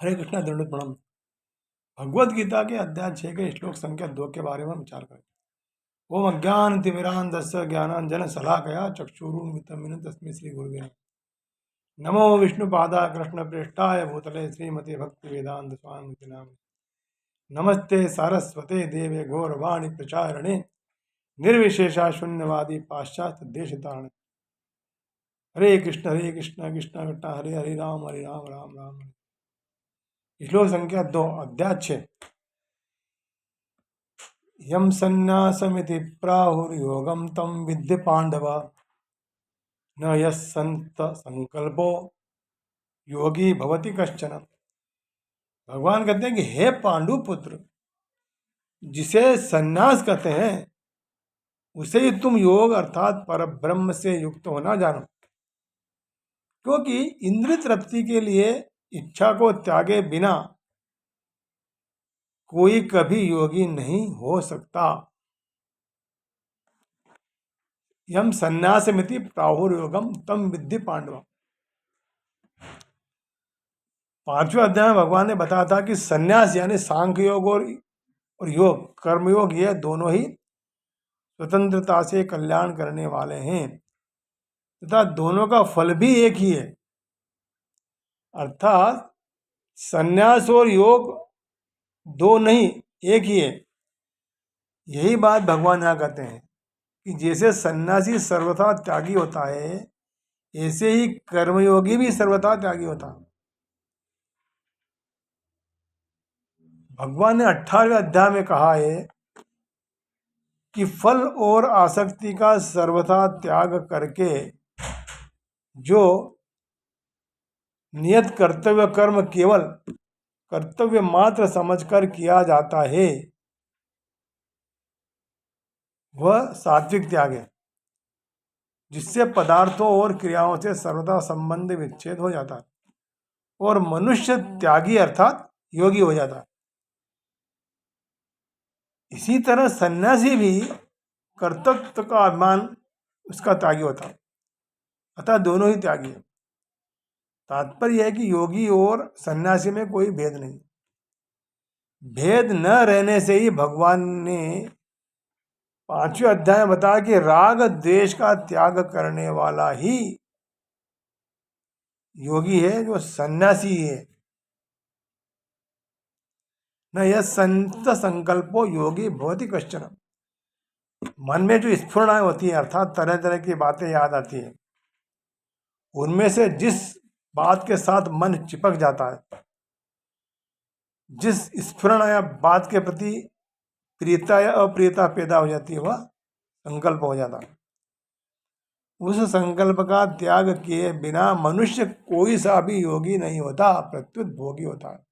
हरे कृष्णा दंडवत प्रणाम। भगवद गीता के अध्याय 6 के श्लोक संख्या 2 के बारे में विचार करें। ओम अज्ञान तिमिरांधस्य ज्ञानांजन शलाकया चक्षुरुन्मिलितं तस्मै श्री गुरुवे नमः। नमो विष्णुपादाय कृष्णप्रेष्ठाय भूतले श्रीमते भक्तिवेदांत स्वामिनिति नामिने। नमस्ते सारस्वते देवे गौरवाणी प्रचारणे निर्विशेषा शून्यवादी पाश्चात्य देशतारणे। हरे कृष्ण कृष्ण कृष्ण हरे हरे राम राम राम हरे। श्लोक संख्या 2 अध्याय 6। यम संन्यासमिति प्राहुर्योगम तम विद्धि पांडव न यस्संत संकल्पो योगी भवति कश्चन। भगवान कहते हैं कि हे पांडु पुत्र, जिसे संन्यास कहते हैं उसे ही तुम योग अर्थात परब्रह्म से युक्त होना जानो, क्योंकि इंद्रिय तृप्ति के लिए इच्छा को त्यागे बिना कोई कभी योगी नहीं हो सकता। यम संन्यासमिति प्राहुर्योगम तम विद्धि पांडव। 5वें अध्याय में भगवान ने बताया था कि संन्यास यानी सांख्य योग और योग कर्मयोग, ये दोनों ही स्वतंत्रता से कल्याण करने वाले हैं तथा दोनों का फल भी एक ही है। अर्थात संन्यास और योग दो नहीं, एक ही है। यही बात भगवान यहाँ कहते हैं कि जैसे सन्यासी सर्वथा त्यागी होता है, ऐसे ही कर्मयोगी भी सर्वथा त्यागी होता है। भगवान ने 18वें अध्याय में कहा है कि फल और आसक्ति का सर्वथा त्याग करके जो नियत कर्तव्य कर्म केवल कर्तव्य मात्र समझकर किया जाता है, वह सात्विक त्याग है, जिससे पदार्थों और क्रियाओं से सर्वथा संबंध विच्छेद हो जाता है और मनुष्य त्यागी अर्थात योगी हो जाता है। इसी तरह सन्यासी भी कर्तव्य का अभिमान उसका त्यागी होता है, अतः दोनों ही त्यागी है। तात्पर्य है कि योगी और सन्यासी में कोई भेद नहीं। भेद न रहने से ही भगवान ने 5वें अध्याय में बताया कि राग द्वेष का त्याग करने वाला ही योगी है, जो सन्यासी है। न यह संत संकल्पो योगी भवति कश्चन। मन में जो स्फुरणाएं होती है, अर्थात तरह तरह की बातें याद आती है, उनमें से जिस बात के साथ मन चिपक जाता है, जिस स्फुरण या बात के प्रति प्रियता या अप्रियता पैदा हो जाती है, वह संकल्प हो जाता है। उस संकल्प का त्याग किए बिना मनुष्य कोई सा भी योगी नहीं होता, प्रत्युत भोगी होता है।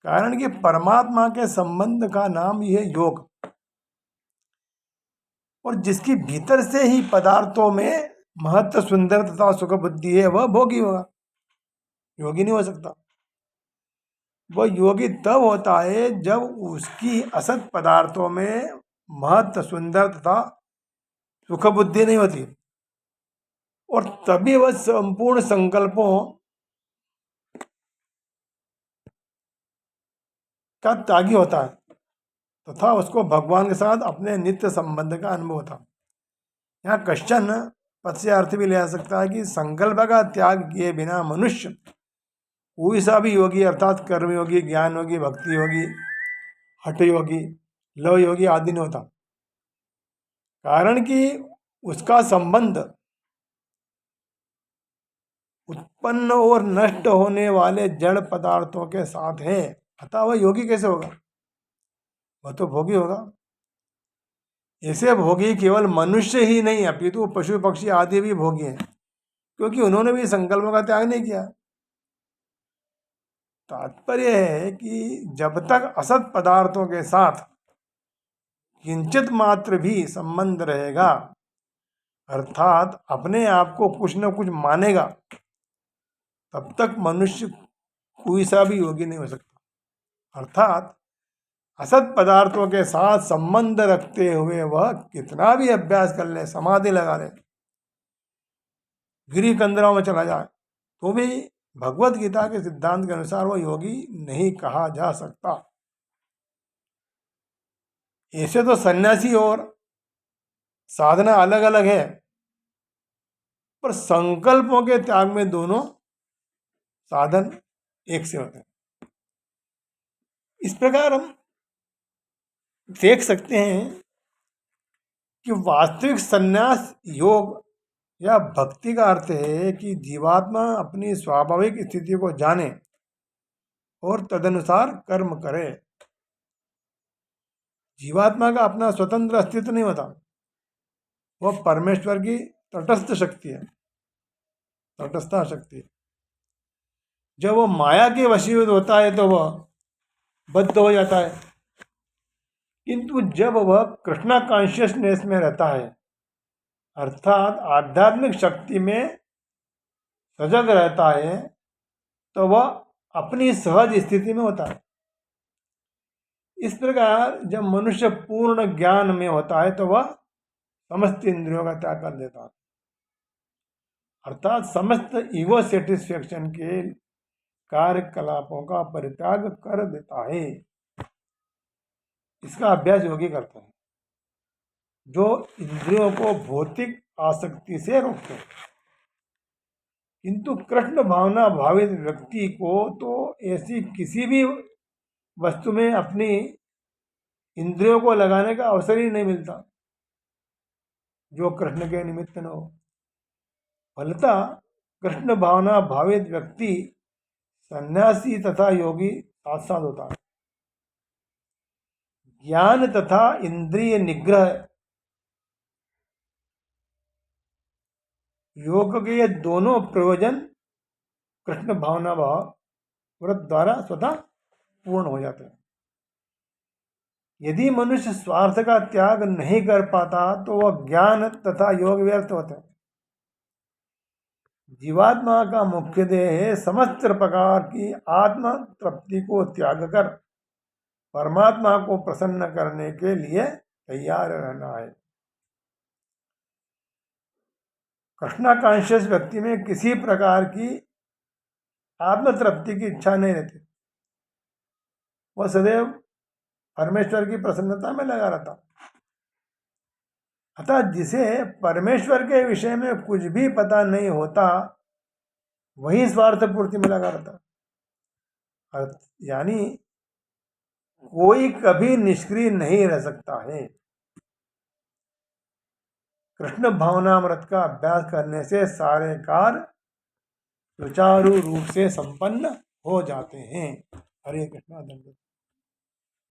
कारण कि परमात्मा के संबंध का नाम ही है योग, और जिसकी भीतर से ही पदार्थों में महत्व, सुंदर तथा सुख बुद्धि है, वह भोगी होगा, योगी नहीं हो सकता। वह योगी तब होता है जब उसकी असत पदार्थों में महत्व, सुंदर तथा सुख बुद्धि नहीं होती, और तभी वह संपूर्ण संकल्पों का त्यागी होता है तथा उसको भगवान के साथ अपने नित्य संबंध का अनुभव होता है। यहाँ कश्चन पद से अर्थ भी ले आ सकता है कि संकल्प का त्याग किए बिना मनुष्य कोई सा भी योगी अर्थात कर्मयोगी, ज्ञान योगी, भक्ति योगी, हठ योगी, लव योगी आदि नहीं होता। कारण कि उसका संबंध उत्पन्न और नष्ट होने वाले जड़ पदार्थों के साथ है, अतः वह योगी कैसे होगा? वह तो भोगी होगा। ऐसे भोगी केवल मनुष्य ही नहीं, अपितु पशु पक्षी आदि भी भोगी हैं, क्योंकि उन्होंने भी संकल्पों का त्याग नहीं किया। तात्पर्य है कि जब तक असत पदार्थों के साथ किंचित मात्र भी संबंध रहेगा, अर्थात अपने आप को कुछ न कुछ मानेगा, तब तक मनुष्य कोई सा भी योगी नहीं हो सकता। अर्थात असत पदार्थों के साथ संबंध रखते हुए वह कितना भी अभ्यास कर ले, समाधि लगा ले, गिरी कंदराओं में चला जाए, तो भी भगवत गीता के सिद्धांत के अनुसार वो योगी नहीं कहा जा सकता। ऐसे तो सन्यासी और साधना अलग अलग है, पर संकल्पों के त्याग में दोनों साधन एक से होते हैं। इस प्रकार हम देख सकते हैं कि वास्तविक संन्यास योग या भक्ति का अर्थ है कि जीवात्मा अपनी स्वाभाविक स्थिति को जाने और तदनुसार कर्म करे। जीवात्मा का अपना स्वतंत्र अस्तित्व नहीं होता, वह परमेश्वर की तटस्थ शक्ति है, तटस्था शक्ति है। जब वह माया के वशीभूत होता है तो वह बद्ध हो जाता है, किंतु जब वह कृष्णा कॉन्शियसनेस में रहता है, अर्थात आध्यात्मिक शक्ति में सजग रहता है, तो वह अपनी सहज स्थिति में होता है। इस प्रकार जब मनुष्य पूर्ण ज्ञान में होता है तो वह समस्त इंद्रियों का त्याग कर देता है, अर्थात समस्त ईगो सेटिस्फेक्शन के कार्यकलापों का परित्याग कर देता है। इसका अभ्यास योगी करते हैं जो इंद्रियों को भौतिक आसक्ति से रोकते हैं। किंतु कृष्ण भावना भावित व्यक्ति को तो ऐसी किसी भी वस्तु में अपनी इंद्रियों को लगाने का अवसर ही नहीं मिलता जो कृष्ण के निमित्त न हो। फलतः कृष्ण भावना भावित व्यक्ति सन्यासी तथा योगी साथ साथ होता है। ज्ञान तथा इंद्रिय निग्रह योग के ये दोनों प्रयोजन कृष्ण भावना भाव व्रत द्वारा स्वतः पूर्ण हो जाते हैं। यदि मनुष्य स्वार्थ का त्याग नहीं कर पाता तो वह ज्ञान तथा योग व्यर्थ होते हैं। जीवात्मा का मुख्य ध्येय है समस्त प्रकार की आत्म तृप्ति को त्याग कर परमात्मा को प्रसन्न करने के लिए तैयार रहना है। कृष्णा कॉन्शियस व्यक्ति में किसी प्रकार की आत्म तृप्ति की इच्छा नहीं रहती, वह सदैव परमेश्वर की प्रसन्नता में लगा रहता। अतः जिसे परमेश्वर के विषय में कुछ भी पता नहीं होता वही स्वार्थ पूर्ति में लगा रहता। यानी कोई कभी निष्क्रिय नहीं रह सकता है। कृष्ण भावनामृत का अभ्यास करने से सारे कार्य सुचारू रूप से संपन्न हो जाते हैं। हरे कृष्णा।